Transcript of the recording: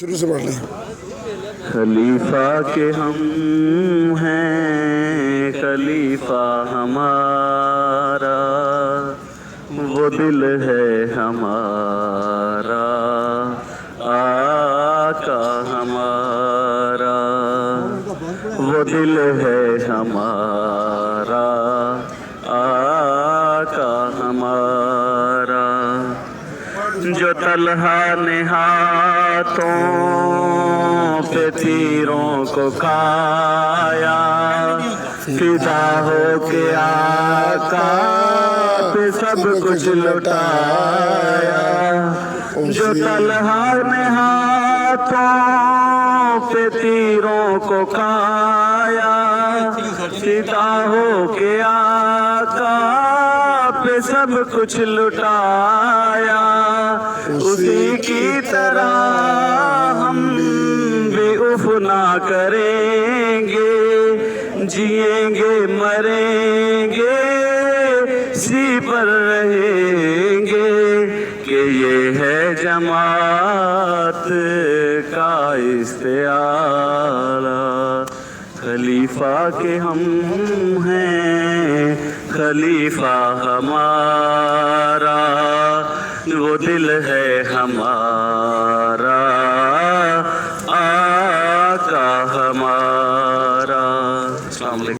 शुरू से पढ़ लें। खलीफा के हम हैं, खलीफा हमारा, वो दिल है हमारा, आका हमारा, वो दिल है हमारा, आका हमारा। जो तलहा ने हाथों पे तीरों को खाया, फिदा हो के आका पे सब कुछ लुटाया। जो तलहा ने हाथों पे तीरों को खाया, फिदा हो के आका पे सब कुछ लुटाया। उसी की तरह हम भी उफ ना करेंगे, जिएंगे मरेंगे सी पर रहेंगे, कि ये है जमात का इस्तेआरा। खलीफा के हम हैं, खलीफा हमारा, वो दिल है हमारा,